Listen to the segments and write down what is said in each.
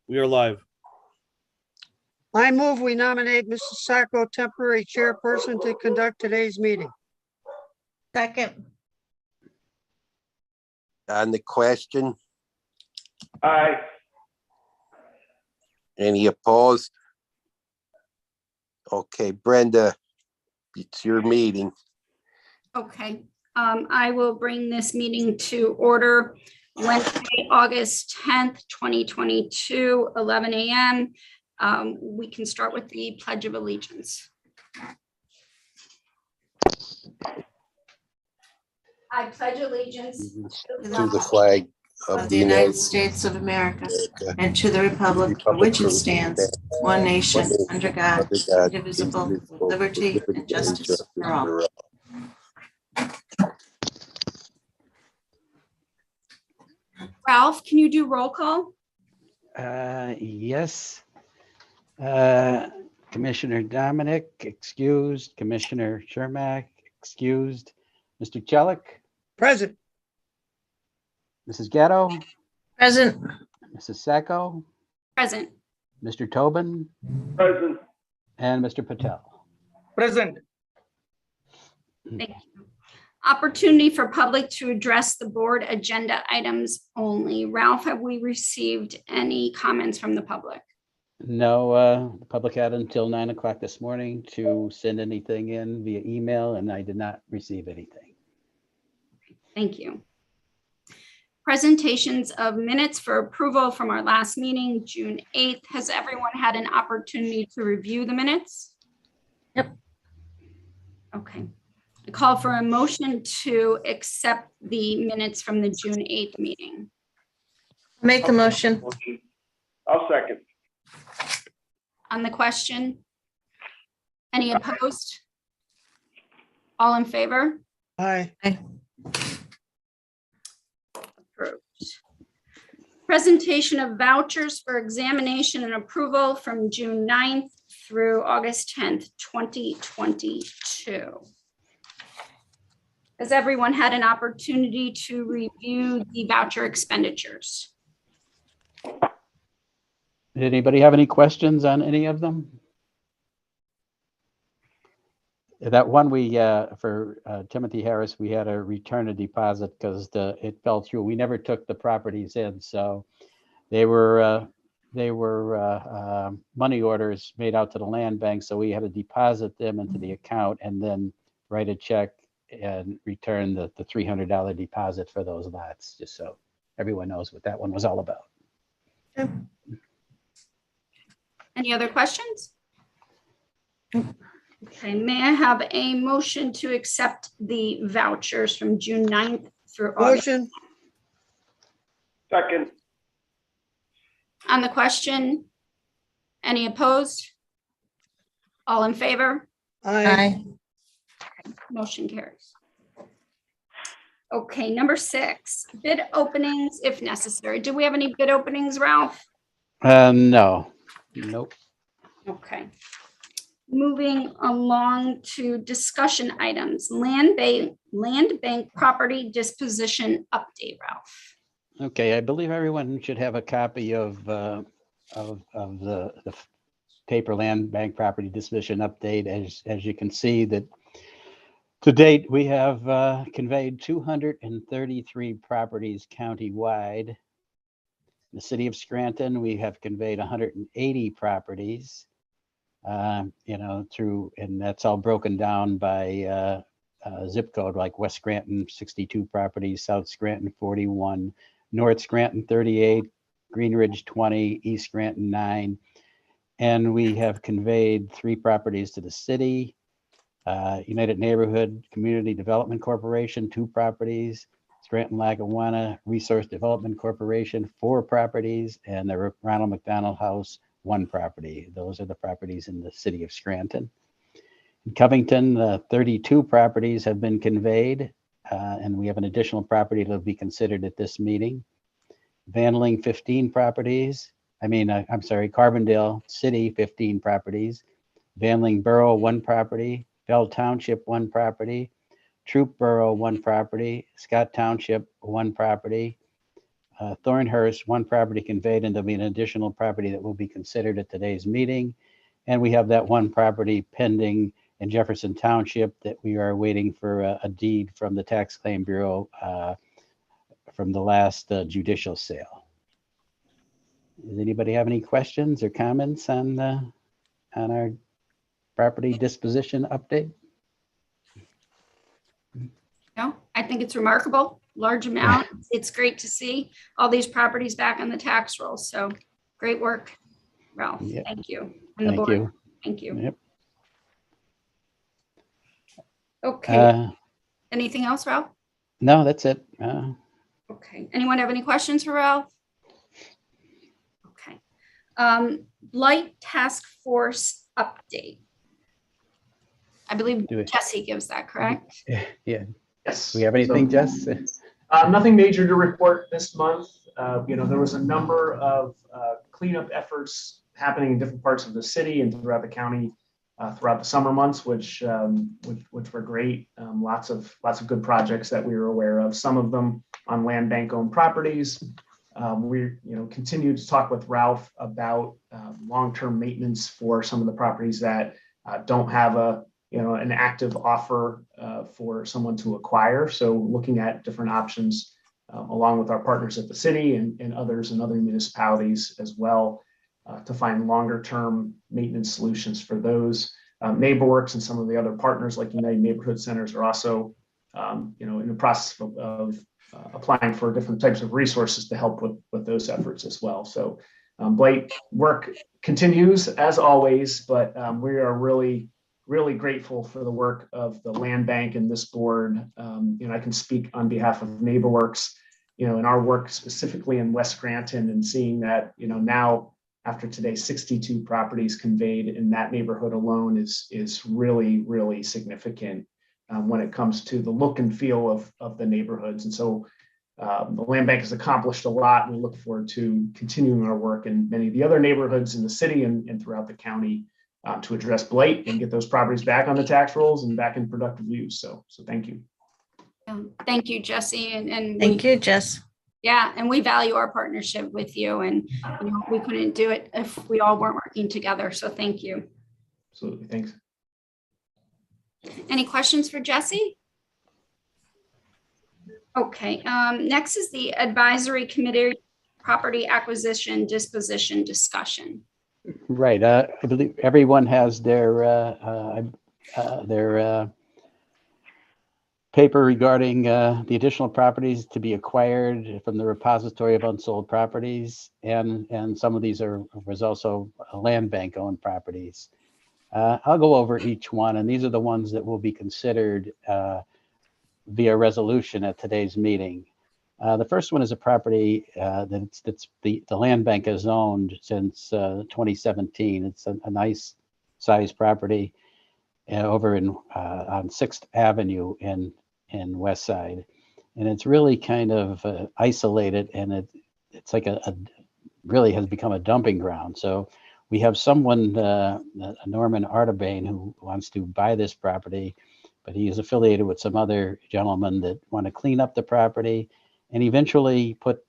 We are live. I move we nominate Mrs. Sacco temporary chairperson to conduct today's meeting. Second. On the question, Aye. any opposed? Okay, Brenda, it's your meeting. Okay, I will bring this meeting to order Wednesday, August 10th, 2022, 11 a.m. We can start with the Pledge of Allegiance. I pledge allegiance To the flag Of the United States of America and to the republic for which it stands, one nation, under God, indivisible, with liberty and justice for all. Ralph, can you do roll call? Yes. Commissioner Dominic, excused. Commissioner Shermack, excused. Mr. Chelik, Present. Mrs. Gatto, Present. Mrs. Sacco, Present. Mr. Tobin, Present. and Mr. Patel. Present. Thank you. Opportunity for public to address the board agenda items only. Ralph, have we received any comments from the public? No, the public had until 9 o'clock this morning to send anything in via email, and I did not receive anything. Thank you. Presentations of minutes for approval from our last meeting, June 8th. Has everyone had an opportunity to review the minutes? Yep. Okay. I call for a motion to accept the minutes from the June 8th meeting. Make the motion. I'll second. On the question? Any opposed? All in favor? Aye. Approved. Presentation of vouchers for examination and approval from June 9th through August 10th, 2022. Has everyone had an opportunity to review the voucher expenditures? Did anybody have any questions on any of them? That one for Timothy Harris, we had to return a deposit because it fell through. We never took the properties in, so they were money orders made out to the land bank, so we had to deposit them into the account and then write a check and return the $300 deposit for those lots, just so everyone knows what that one was all about. Any other questions? Okay, may I have a motion to accept the vouchers from June 9th through August? Motion. Second. On the question, any opposed? All in favor? Aye. Motion carries. Okay, number 6, bid openings if necessary. Do we have any bid openings, Ralph? No, nope. Okay. Moving along to discussion items, land bank property disposition update, Ralph. Okay, I believe everyone should have a copy of the paper land bank property disposition update. As you can see, that to date, we have conveyed 233 properties countywide. In the city of Scranton, we have conveyed 180 properties, and that's all broken down by zip code, like West Scranton, 62 properties, South Scranton, 41, North Scranton, 38, Green Ridge, 20, East Scranton, 9. And we have conveyed 3 properties to the city, United Neighborhood Community Development Corporation, 2 properties, Scranton Lackawanna Resource Development Corporation, 4 properties, and the Ronald McDonald House, 1 property. Those are the properties in the city of Scranton. In Covington, 32 properties have been conveyed, and we have an additional property that will be considered at this meeting. Vandeling, 15 properties. Carbondale City, 15 properties. Vandeling Borough, 1 property. Bell Township, 1 property. Troop Borough, 1 property. Scott Township, 1 property. Thornhurst, one property conveyed, and there'll be an additional property that will be considered at today's meeting. And we have that one property pending in Jefferson Township that we are waiting for a deed from the Tax Claim Bureau from the last judicial sale. Does anybody have any questions or comments on our property disposition update? No, I think it's remarkable, large amount. It's great to see all these properties back on the tax roll. So great work, Ralph. Yep. Thank you. And the Thank board. you. Thank you. Yep. Okay. Anything else, Ralph? No, that's it. Okay. Anyone have any questions for Ralph? Okay. Blight Task Force update. I believe Do it. Jesse gives that, correct? Yeah. Yes. Do we have anything, So, Jess? nothing major to report this month. There was a number of cleanup efforts happening in different parts of the city and throughout the county throughout the summer months, which were great. Lots of good projects that we were aware of. Some of them on land bank owned properties. We continue to talk with Ralph about long-term maintenance for some of the properties that don't have an active offer for someone to acquire. So looking at different options along with our partners at the city and others in other municipalities as well to find longer term maintenance solutions for those. NeighborWorks and some of the other partners like United Neighborhood Centers are also in the process of applying for different types of resources to help with those efforts as well. So Blight work continues as always, but we are really grateful for the work of the land bank and this board. I can speak on behalf of NeighborWorks, in our work specifically in West Granton, and seeing that, now after today, 62 properties conveyed in that neighborhood alone is really significant when it comes to the look and feel of the neighborhoods. And so the land bank has accomplished a lot, and we look forward to continuing our work in many of the other neighborhoods in the city and throughout the county to address blight and get those properties back on the tax rolls and back in productive use. So thank you. Thank you, Jesse. And Thank you, Jess. yeah, and we value our partnership with you, and we couldn't do it if we all weren't working together. So thank you. Absolutely. Thanks. Any questions for Jesse? Okay, next is the advisory committee property acquisition disposition discussion. Right. I believe everyone has their paper regarding the additional properties to be acquired from the repository of unsold properties, and some of these was also land bank owned properties. I'll go over each one, and these are the ones that will be considered via resolution at today's meeting. The first one is a property that's the land bank has owned since 2017. It's a nice sized property over on 6th Avenue in West Side, and it's really kind of isolated, and it's like a really has become a dumping ground. So we have someone, Norman Artabane, who wants to buy this property, but he is affiliated with some other gentlemen that want to clean up the property and eventually put,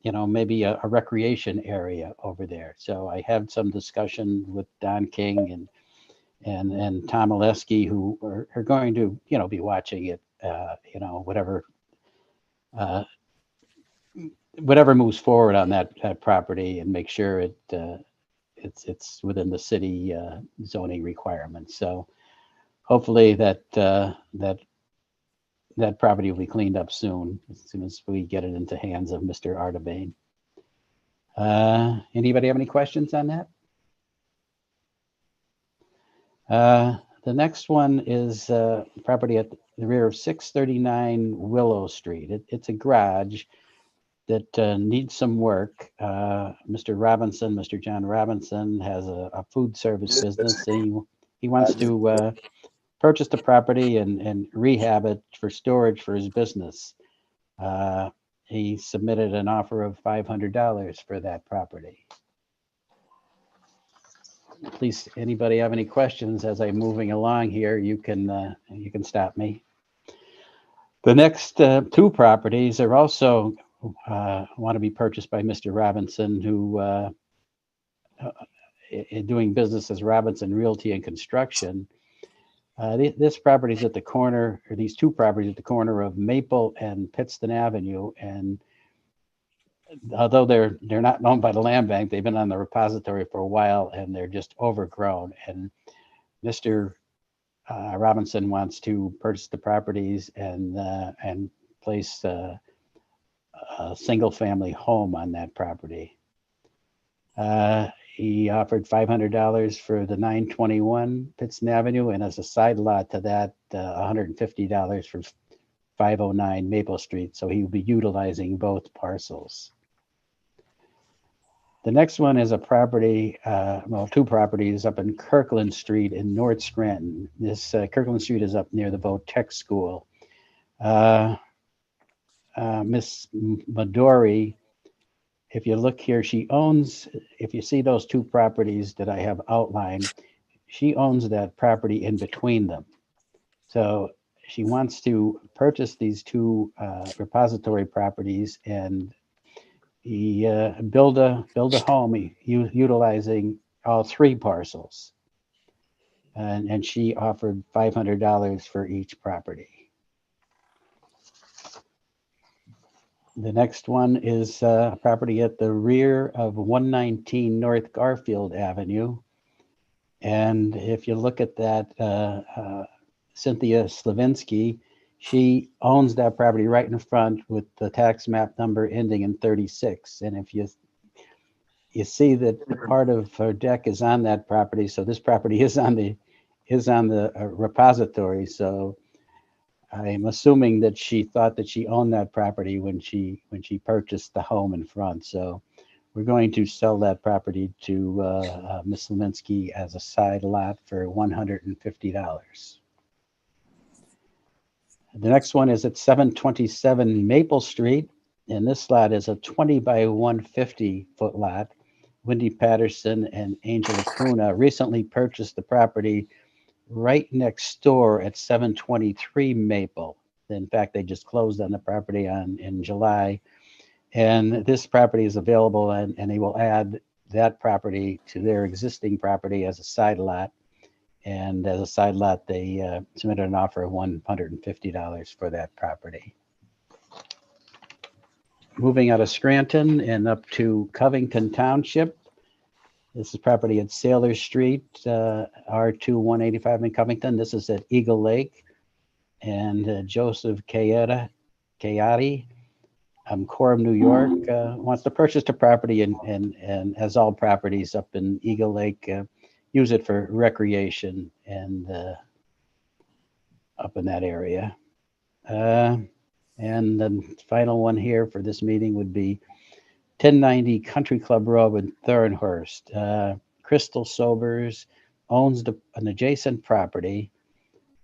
maybe a recreation area over there. So I had some discussion with Don King and Tom Oleski, who are going to, be watching it, whatever moves forward on that property, and make sure it's within the city zoning requirements. So hopefully that property will be cleaned up soon as we get it into hands of Mr. Artabane. Anybody have any questions on that? The next one is property at the rear of 639 Willow Street. It's a garage that needs some work. Mr. John Robinson has a food service business, and he wants to purchase the property and rehab it for storage for his business. He submitted an offer of $500 for that property. Please, anybody have any questions as I'm moving along here, you can stop me. The next two properties are also want to be purchased by Mr. Robinson, who doing business as Robinson Realty and Construction. This property is at the corner, or these two properties at the corner of Maple and Pittston Avenue. And although they're not owned by the land bank, they've been on the repository for a while and they're just overgrown. And Mr. Robinson wants to purchase the properties and place a single family home on that property. He offered $500 for the 921 Pittston Avenue, and as a side lot to that, $150 for 509 Maple Street. So he will be utilizing both parcels. The next one is a property, well, two properties up in Kirkland Street in North Scranton. This Kirkland Street is up near the Boat Tech School. Miss Midori, if you look here, she owns, if you see those two properties that I have outlined, she owns that property in between them. So she wants to purchase these two repository properties and build a home utilizing all three parcels. And she offered $500 for each property. The next one is a property at the rear of 119 North Garfield Avenue. And if you look at that, Cynthia Slavinsky, she owns that property right in front with the tax map number ending in 36. And if you see that part of her deck is on that property, so this property is on the repository. So I'm assuming that she thought that she owned that property when she purchased the home in front. So we're going to sell that property to Ms. Levinsky as a side lot for $150. The next one is at 727 Maple Street, and this lot is a 20 by 150 foot lot. Wendy Patterson and Angel Acuna recently purchased the property right next door at 723 Maple. In fact, they just closed on the property in July. And this property is available, and they will add that property to their existing property as a side lot. And as a side lot, they submitted an offer of $150 for that property. Moving out of Scranton and up to Covington Township. This is property at Sailor Street, R2 185 in Covington. This is at Eagle Lake. And Joseph Kayati, Coram, New York, wants to purchase the property and as all properties up in Eagle Lake, use it for recreation and up in that area. And the final one here for this meeting would be 1090 Country Club Road in Thornhurst. Crystal Sobers owns an adjacent property,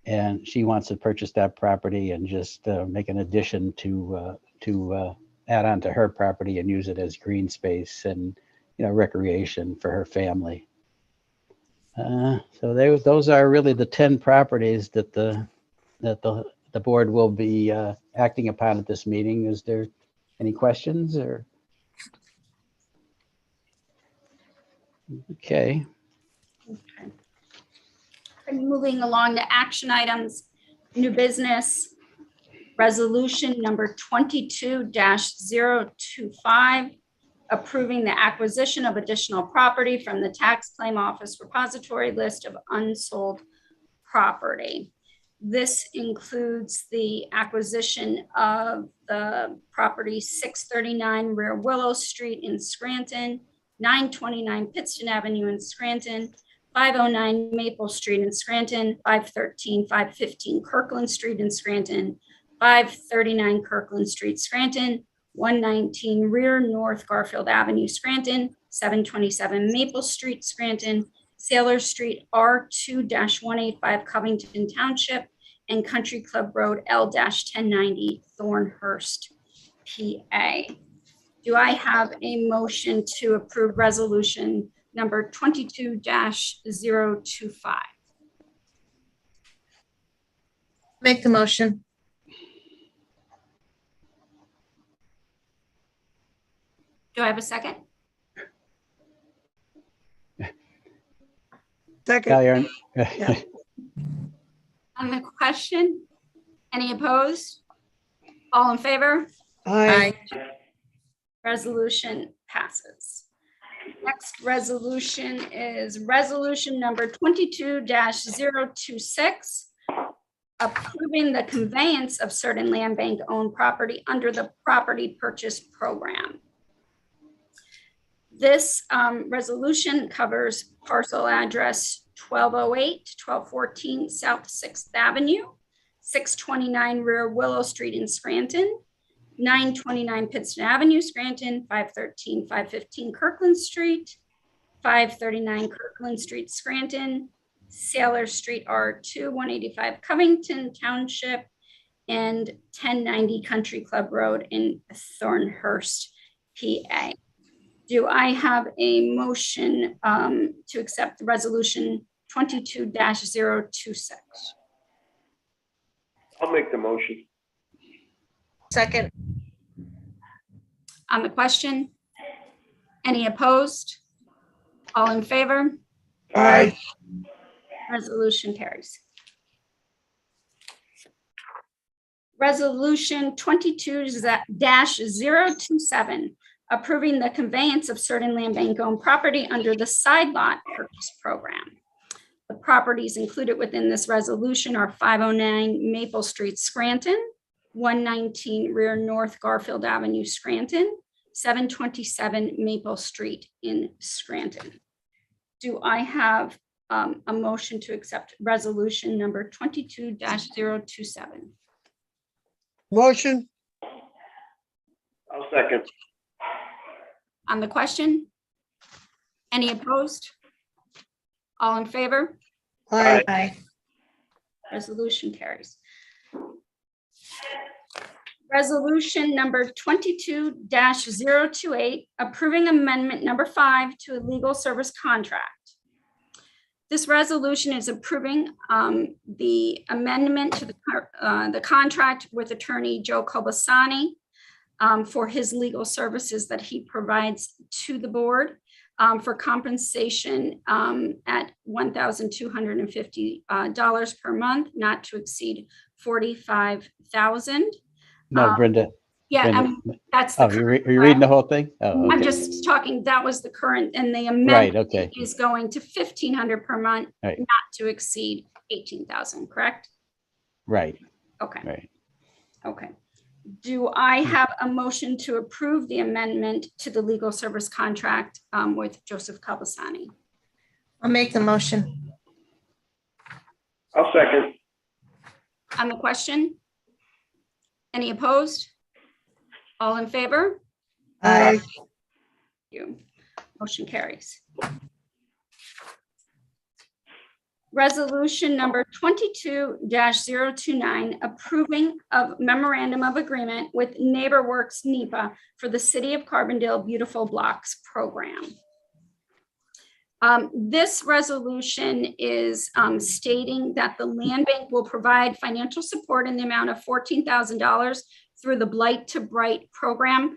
and she wants to purchase that property and just make an addition to add on to her property and use it as green space and recreation for her family. So those are really the 10 properties that the board will be acting upon at this meeting. Is there any questions or? Okay. And moving along to action items, new business, resolution number 22-025, approving the acquisition of additional property from the tax claim office repository list of unsold property. This includes the acquisition of the property 639 Rear Willow Street in Scranton, 929 Pittston Avenue in Scranton, 509 Maple Street in Scranton, 513, 515 Kirkland Street in Scranton, 539 Kirkland Street, Scranton, 119 Rear North Garfield Avenue, Scranton, 727 Maple Street, Scranton, Sailor Street, R2-185 Covington Township, and Country Club Road, L-1090 Thornhurst, PA. Do I have a motion to approve resolution number 22-025? Make the motion. Do I have a second? Second. Callier. Yeah. On the question, any opposed? All in favor? Aye. Resolution passes. Next resolution is resolution number 22-026, approving the conveyance of certain land bank owned property under the property purchase program. This resolution covers parcel address 1208 to 1214 South 6th Avenue, 629 Rear Willow Street in Scranton, 929 Pittston Avenue, Scranton, 513, 515 Kirkland Street, 539 Kirkland Street, Scranton, Sailor Street R2, 185 Covington Township, and 1090 Country Club Road in Thornhurst, PA. Do I have a motion to accept resolution 22-026? I'll make the motion. Second. On the question, any opposed? All in favor? Aye. Resolution carries. Resolution 22-027, approving the conveyance of certain land bank owned property under the side lot purchase program. The properties included within this resolution are 509 Maple Street, Scranton, 119 Rear North Garfield Avenue, Scranton, 727 Maple Street in Scranton. Do I have a motion to accept resolution number 22-027? Motion. I'll second. On the question? Any opposed? All in favor? Aye. Aye. Resolution carries. Resolution number 22-028, approving amendment number 5 to a legal service contract. This resolution is approving the amendment to the contract with attorney Joe Kobasani for his legal services that he provides to the board for compensation at $1,250 per month, not to exceed $45,000. No, Brenda. Yeah, Brenda. that's the Oh, you're reading the whole thing? Oh, I'm okay. just talking, that was the current, and the Right, amendment okay. is going to $1,500 per month, Right. not to exceed 18,000, correct? Right, Okay, right. okay. Do I have a motion to approve the amendment to the legal service contract with Joseph Kabasani? I'll make the motion. I'll second. On the question? Any opposed? All in favor? Aye. Thank you. Motion carries. Resolution number 22-029, approving of memorandum of agreement with NeighborWorks NEPA for the City of Carbondale Beautiful Blocks program. This resolution is stating that the land bank will provide financial support in the amount of $14,000 through the Blight to Bright program,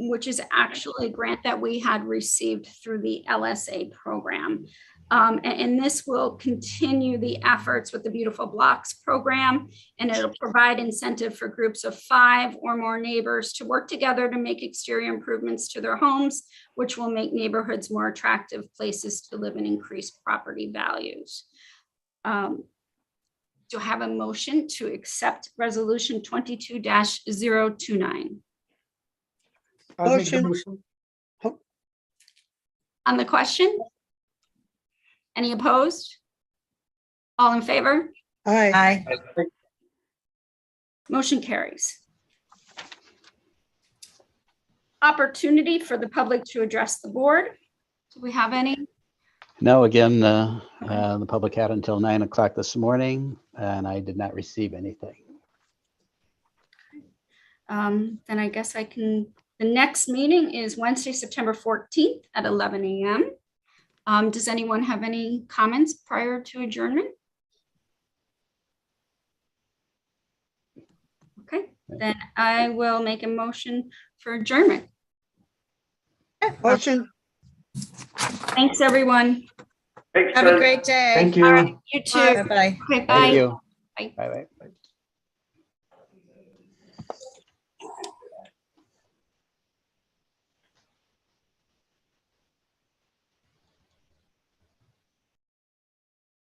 which is actually a grant that we had received through the LSA program. And this will continue the efforts with the Beautiful Blocks program, and it'll provide incentive for groups of 5 or more neighbors to work together to make exterior improvements to their homes, which will make neighborhoods more attractive places to live and increase property values. Do I have a motion to accept resolution 22-029? I'll make the Motion. motion. On the question? Any opposed? All in favor? Aye. Aye. Motion carries. Opportunity for the public to address the board. Do we have any? No, again, the public had until 9 o'clock this morning, and I did not receive anything. Then I guess I can, the next meeting is Wednesday, September 14th at 11 a.m. Does anyone have any comments prior to adjournment? Okay, then I will make a motion for adjournment. Motion, Thanks, everyone. Thanks, Have a Kurt. great day. Thank All right, you. you too. Bye-bye. Okay, Thank bye. you. Bye. Bye-bye.